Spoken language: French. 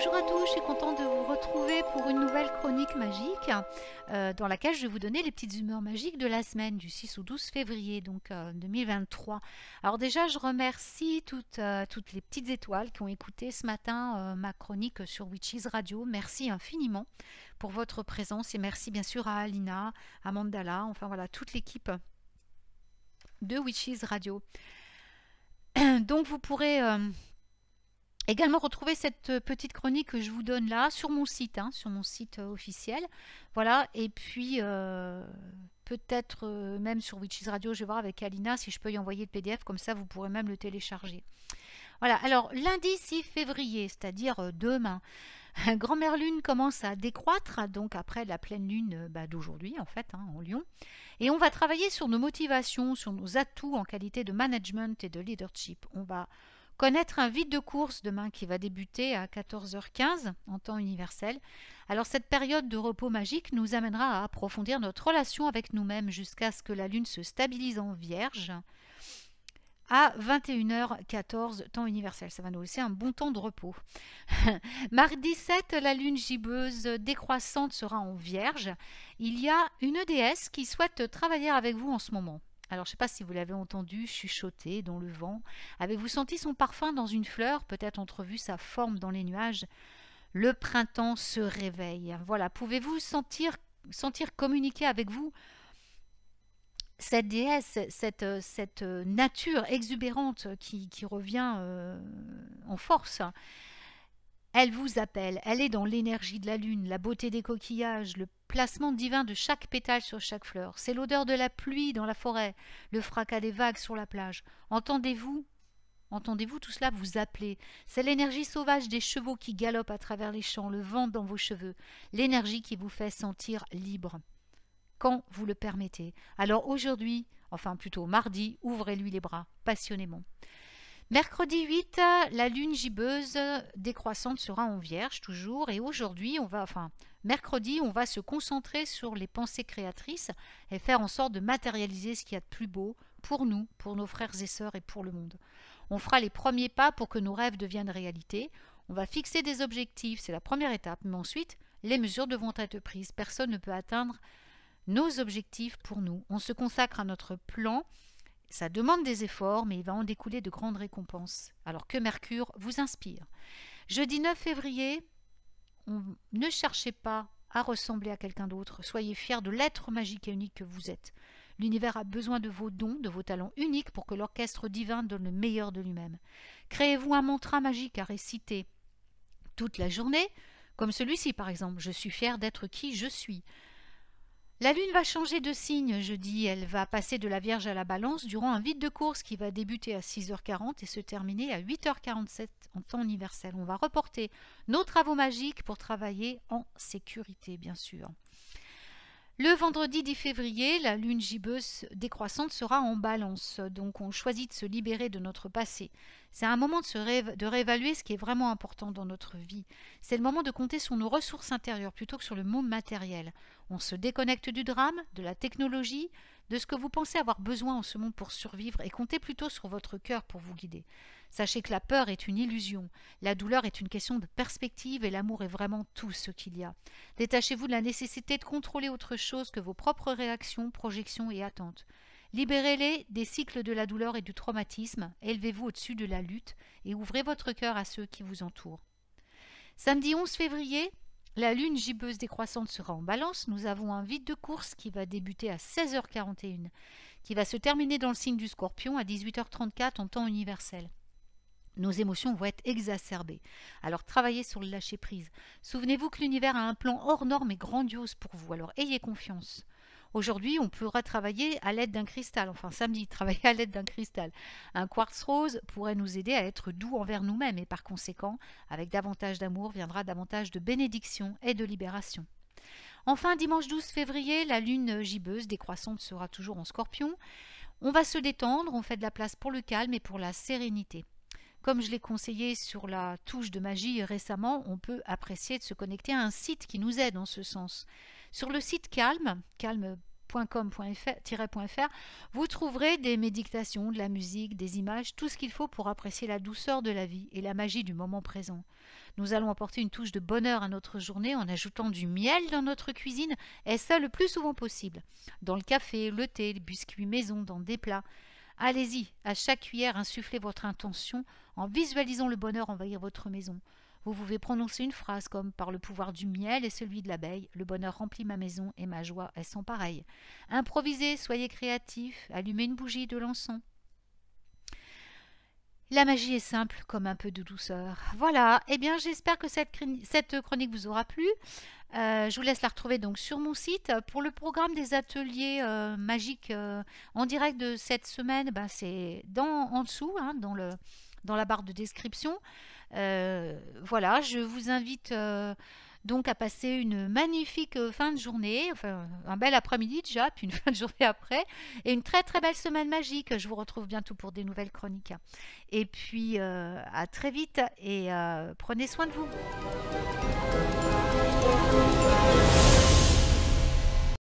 Bonjour à tous, je suis contente de vous retrouver pour une nouvelle chronique magique dans laquelle je vais vous donner les petites humeurs magiques de la semaine du 6 au 12 février donc 2023. Alors déjà, je remercie toutes les petites étoiles qui ont écouté ce matin ma chronique sur Witches Radio. Merci infiniment pour votre présence et merci bien sûr à Alina, à Mandala, enfin voilà, toute l'équipe de Witches Radio. Donc vous pourrez également retrouver cette petite chronique que je vous donne là sur mon site, officiel. Voilà, et puis peut-être même sur Witches Radio, je vais voir avec Alina si je peux y envoyer le PDF, comme ça vous pourrez même le télécharger. Voilà, alors lundi 6 février, c'est-à-dire demain, Grand-mère Lune commence à décroître, donc après la pleine lune d'aujourd'hui en fait, en Lion. Et on va travailler sur nos motivations, sur nos atouts en qualité de management et de leadership. On va connaître un vide de course demain qui va débuter à 14h15 en temps universel. Alors cette période de repos magique nous amènera à approfondir notre relation avec nous-mêmes jusqu'à ce que la lune se stabilise en Vierge à 21h14 temps universel. Ça va nous laisser un bon temps de repos. Mardi 7, la lune gibbeuse décroissante sera en Vierge. Il y a une déesse qui souhaite travailler avec vous en ce moment. Alors, je ne sais pas si vous l'avez entendu chuchoter dans le vent. Avez-vous senti son parfum dans une fleur? Peut-être entrevu sa forme dans les nuages? Le printemps se réveille. Voilà, pouvez-vous sentir communiquer avec vous cette déesse, cette nature exubérante qui revient en force? Elle vous appelle, elle est dans l'énergie de la lune, la beauté des coquillages, le placement divin de chaque pétale sur chaque fleur. C'est l'odeur de la pluie dans la forêt, le fracas des vagues sur la plage. Entendez-vous tout cela vous appeler? C'est l'énergie sauvage des chevaux qui galopent à travers les champs, le vent dans vos cheveux, l'énergie qui vous fait sentir libre, quand vous le permettez. Alors aujourd'hui, enfin plutôt mardi, ouvrez-lui les bras, passionnément. Mercredi 8, la lune gibbeuse décroissante sera en Vierge toujours, et aujourd'hui, mercredi, on va se concentrer sur les pensées créatrices et faire en sorte de matérialiser ce qu'il y a de plus beau pour nous, pour nos frères et sœurs et pour le monde. On fera les premiers pas pour que nos rêves deviennent réalité. On va fixer des objectifs, c'est la première étape, mais ensuite, les mesures devront être prises. Personne ne peut atteindre nos objectifs pour nous. On se consacre à notre plan. Ça demande des efforts, mais il va en découler de grandes récompenses. Alors que Mercure vous inspire. Jeudi 9 février, ne cherchez pas à ressembler à quelqu'un d'autre. Soyez fiers de l'être magique et unique que vous êtes. L'univers a besoin de vos dons, de vos talents uniques pour que l'orchestre divin donne le meilleur de lui-même. Créez-vous un mantra magique à réciter toute la journée, comme celui-ci par exemple. Je suis fier d'être qui je suis. La lune va changer de signe jeudi, elle va passer de la Vierge à la Balance durant un vide de course qui va débuter à 6h40 et se terminer à 8h47 en temps universel. On va reporter nos travaux magiques pour travailler en sécurité, bien sûr. Le vendredi 10 février, la lune gibbeuse décroissante sera en Balance, donc on choisit de se libérer de notre passé. C'est un moment de réévaluer ce qui est vraiment important dans notre vie. C'est le moment de compter sur nos ressources intérieures plutôt que sur le monde matériel. On se déconnecte du drame, de la technologie, de ce que vous pensez avoir besoin en ce monde pour survivre et comptez plutôt sur votre cœur pour vous guider. Sachez que la peur est une illusion, la douleur est une question de perspective et l'amour est vraiment tout ce qu'il y a. Détachez-vous de la nécessité de contrôler autre chose que vos propres réactions, projections et attentes. Libérez-les des cycles de la douleur et du traumatisme, élevez-vous au-dessus de la lutte et ouvrez votre cœur à ceux qui vous entourent. Samedi 11 février, la lune gibbeuse décroissante sera en Balance. Nous avons un vide de course qui va débuter à 16h41, qui va se terminer dans le signe du Scorpion à 18h34 en temps universel. Nos émotions vont être exacerbées. Alors travaillez sur le lâcher-prise. Souvenez-vous que l'univers a un plan hors norme et grandiose pour vous, alors ayez confiance. Aujourd'hui, on pourra travailler à l'aide d'un cristal, enfin samedi, travailler à l'aide d'un cristal. Un quartz rose pourrait nous aider à être doux envers nous-mêmes et par conséquent, avec davantage d'amour, viendra davantage de bénédiction et de libération. Enfin, dimanche 12 février, la lune gibbeuse décroissante sera toujours en Scorpion. On va se détendre, on fait de la place pour le calme et pour la sérénité. Comme je l'ai conseillé sur la touche de magie récemment, on peut apprécier de se connecter à un site qui nous aide en ce sens. Sur le site calme.fr, .com.fr, vous trouverez des méditations, de la musique, des images, tout ce qu'il faut pour apprécier la douceur de la vie et la magie du moment présent. Nous allons apporter une touche de bonheur à notre journée en ajoutant du miel dans notre cuisine, et ça le plus souvent possible. Dans le café, le thé, les biscuits maison, dans des plats. Allez-y, à chaque cuillère, insufflez votre intention en visualisant le bonheur envahir votre maison. Vous pouvez prononcer une phrase comme « Par le pouvoir du miel et celui de l'abeille, le bonheur remplit ma maison et ma joie est sans pareil ». Improvisez, soyez créatifs, allumez une bougie, de l'encens. La magie est simple comme un peu de douceur. Voilà, eh bien j'espère que cette chronique vous aura plu. Je vous laisse la retrouver donc sur mon site. Pour le programme des ateliers magiques en direct de cette semaine, ben, c'est en dessous, hein, dans la barre de description. Voilà, je vous invite donc à passer une magnifique fin de journée, enfin un bel après-midi déjà, puis une fin de journée après, et une très très belle semaine magique. Je vous retrouve bientôt pour des nouvelles chroniques. Et puis à très vite et prenez soin de vous.